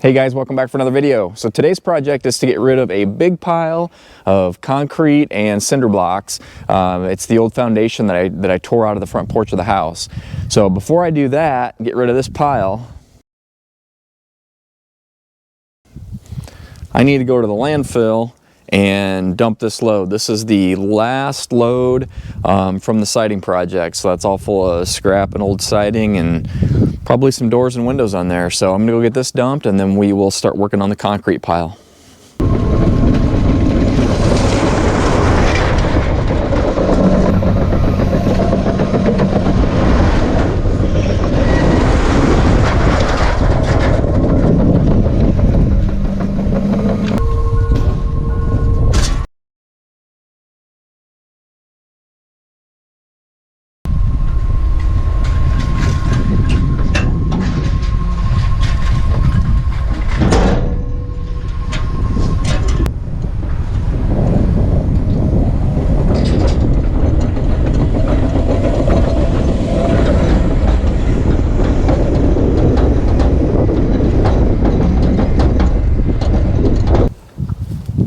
Hey guys, welcome back for another video. So today's project is to get rid of a big pile of concrete and cinder blocks. It's the old foundation that I tore out of the front porch of the house. So before I do that, get rid of this pile, I need to go to the landfill and dump this load. This is the last load from the siding project. So that's all full of scrap and old siding and probably some doors and windows on there. So I'm gonna go get this dumped and then we will start working on the concrete pile.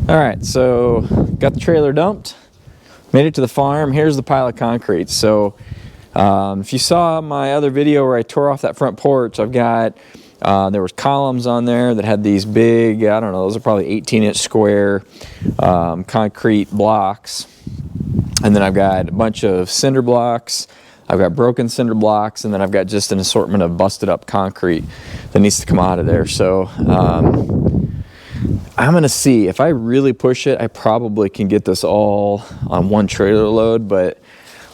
Alright, so got the trailer dumped, made it to the farm. Here's the pile of concrete. So if you saw my other video where I tore off that front porch, I've got, there was columns on there that had these big, I don't know, those are probably 18-inch square concrete blocks. And then I've got a bunch of cinder blocks, I've got broken cinder blocks, and then I've got just an assortment of busted up concrete that needs to come out of there. So I'm gonna see if I really push it, I probably can get this all on one trailer load, but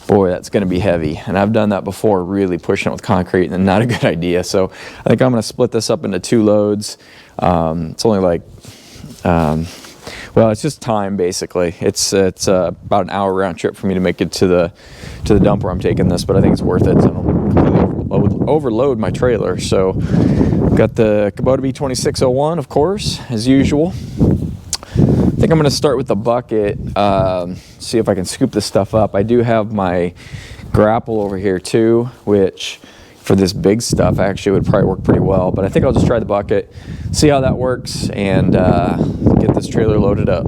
boy, that's gonna be heavy. And I've done that before, really pushing it with concrete, and not a good idea. So I think I'm gonna split this up into 2 loads. It's only like, well, it's just time basically. It's about an hour round trip for me to make it to the dump where I'm taking this, but I think it's worth it. So I don't completely overload my trailer. So got the Kubota B2601, of course, as usual. I think I'm going to start with the bucket, see if I can scoop this stuff up. I do have my grapple over here too, which for this big stuff actually would probably work pretty well. But I think I'll just try the bucket, see how that works, and get this trailer loaded up.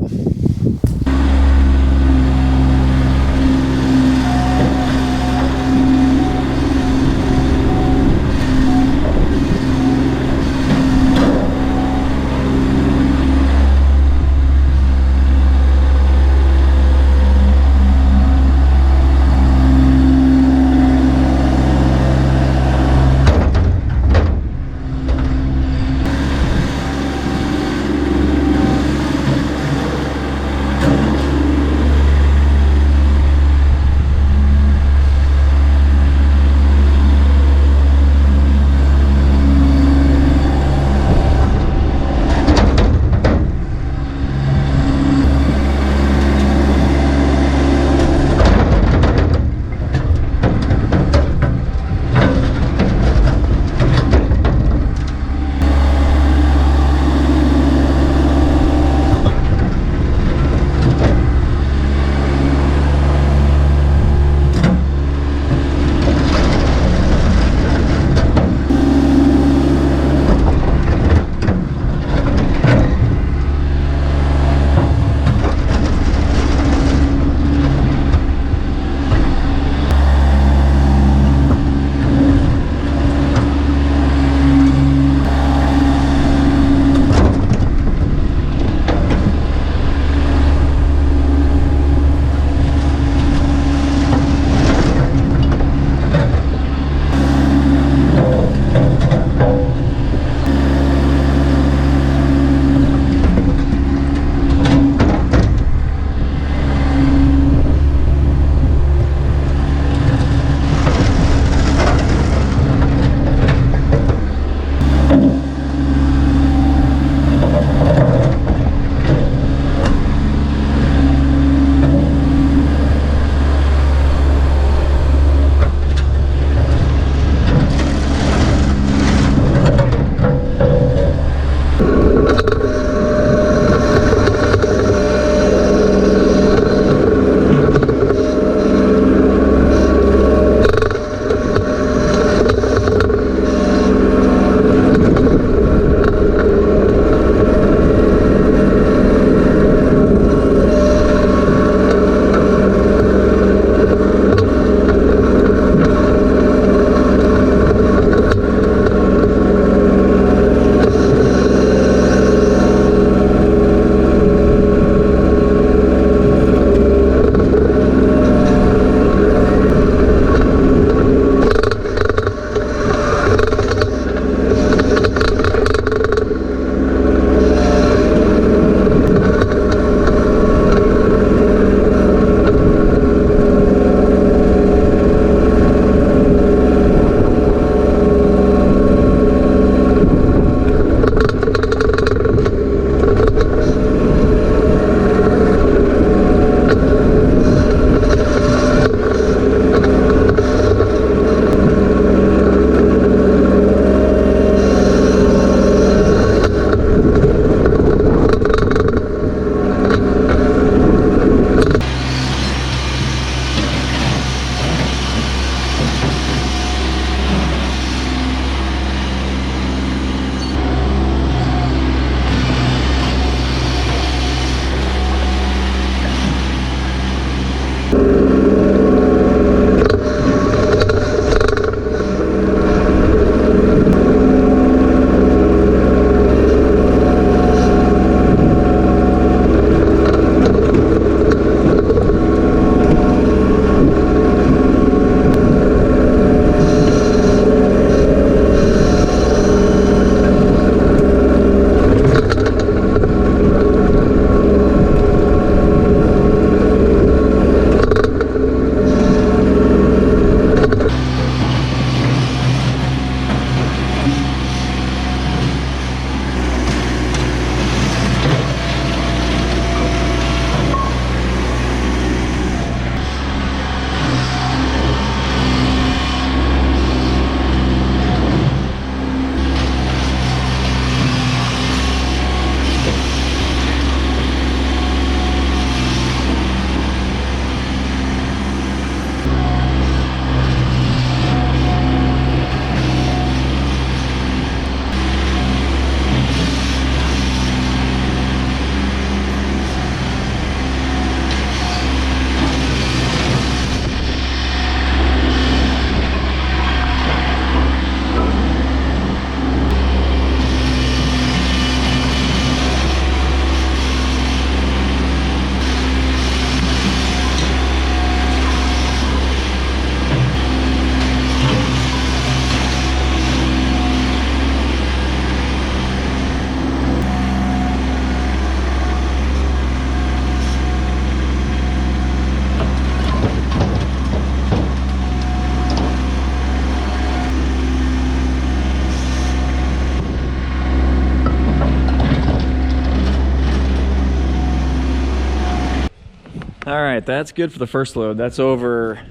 right, that's good for the first load. That's over,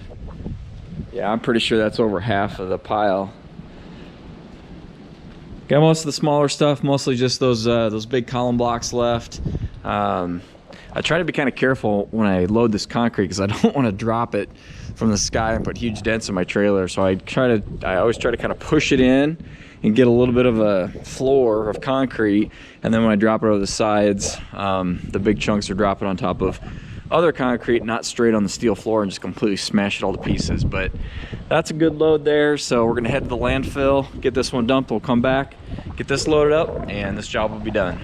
yeah, I'm pretty sure that's over half of the pile. Got most of the smaller stuff, mostly just those big column blocks left. I try to be kind of careful when I load this concrete because I don't want to drop it from the sky and put huge dents in my trailer. So I always try to kind of push it in and get a little bit of a floor of concrete, and then when I drop it over the sides, the big chunks are dropping on top of other concrete, not straight on the steel floor, and just completely smash it all to pieces. But that's a good load there. So we're gonna head to the landfill, get this one dumped, we'll come back, get this loaded up, and this job will be done.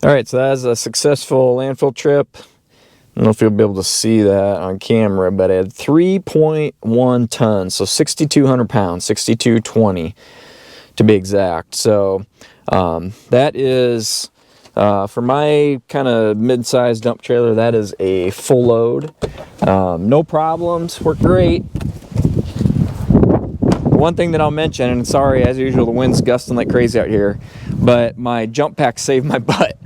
All right, so that was a successful landfill trip. don't know if you'll be able to see that on camera, but it had 3.1 tons, so 6,200 pounds, 6,220 to be exact. So that is, for my kind of mid-sized dump trailer, that is a full load. No problems, worked great. One thing that I'll mention, and sorry, as usual, the wind's gusting like crazy out here, but my jump pack saved my butt.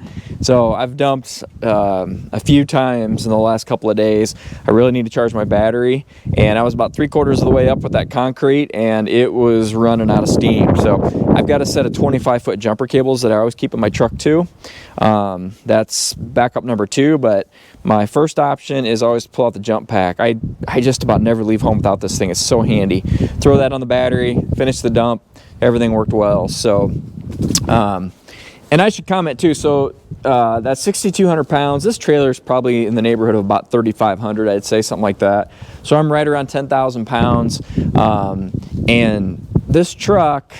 So I've dumped a few times in the last couple of days. I really need to charge my battery, and I was about 3/4 of the way up with that concrete, and it was running out of steam. So I've got a set of 25-foot jumper cables that I always keep in my truck too. That's backup number 2, but my first option is always pull out the jump pack. I just about never leave home without this thing. It's so handy. Throw that on the battery, finish the dump, everything worked well. So, and I should comment too, so that's 6,200 pounds. This trailer is probably in the neighborhood of about 3,500, I'd say, something like that. So I'm right around 10,000 pounds. And this truck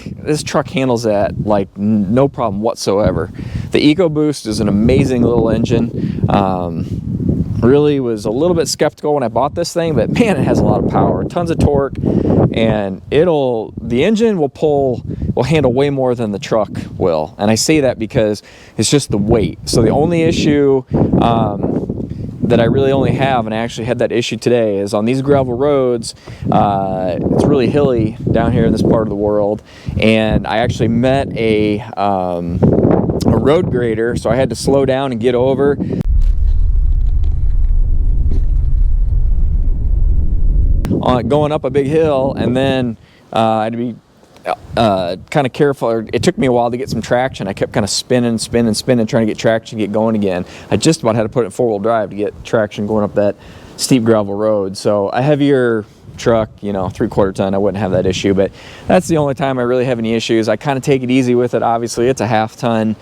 handles that like no problem whatsoever. The EcoBoost is an amazing little engine. Really was a little bit skeptical when I bought this thing, but man, it has a lot of power, tons of torque, and the engine will handle way more than the truck will. And I say that because it's just the weight. So the only issue that I really only have, and I actually had that issue today, is on these gravel roads. It's really hilly down here in this part of the world, and I actually met a road grader, so I had to slow down and get over. Going up a big hill, and then I had to be kind of careful. It took me a while to get some traction. I kept kind of spinning, trying to get traction, get going again. I just about had to put it in 4-wheel drive to get traction going up that steep gravel road. So a heavier truck, 3/4 ton, I wouldn't have that issue, but that's the only time I really have any issues. I kind of take it easy with it. Obviously, it's a 1/2 ton,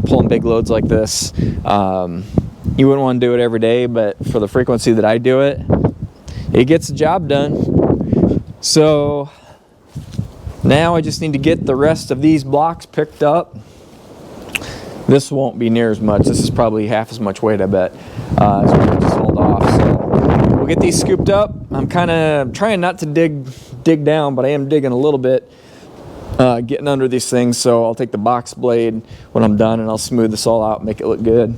pulling big loads like this. You wouldn't want to do it every day, but for the frequency that I do it, it gets the job done. So now I just need to get the rest of these blocks picked up. This won't be near as much. This is probably half as much weight, I bet. So I just hauled off. So we'll get these scooped up. I'm kind of trying not to dig down, but I am digging a little bit, getting under these things. So I'll take the box blade when I'm done, and I'll smooth this all out and make it look good.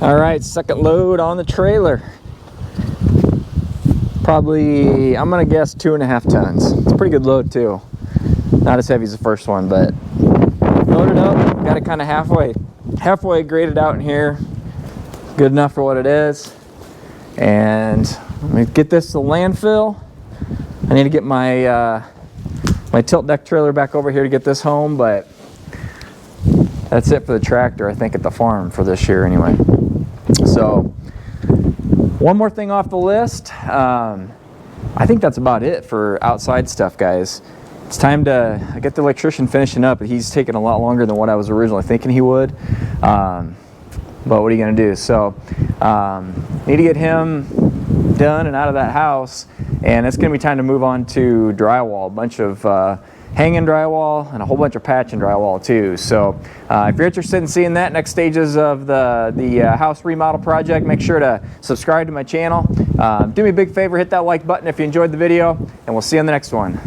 All right, second load on the trailer. Probably, I'm gonna guess 2.5 tons. It's a pretty good load too. Not as heavy as the first one, but loaded up. Got it kind of halfway graded out in here. Good enough for what it is. And I'm gonna get this to landfill. I need to get my my tilt deck trailer back over here to get this home, but that's it for the tractor, I think, at the farm for this year anyway. So one more thing off the list. I think that's about it for outside stuff, guys. It's time to get the electrician finishing up, but he's taking a lot longer than what I was originally thinking he would. But what are you gonna do? So need to get him done and out of that house, and it's gonna be time to move on to drywall. A bunch of hanging drywall and a whole bunch of patching drywall too. So if you're interested in seeing that next stages of the house remodel project, make sure to subscribe to my channel. Do me a big favor, hit that like button if you enjoyed the video, and we'll see you on the next one.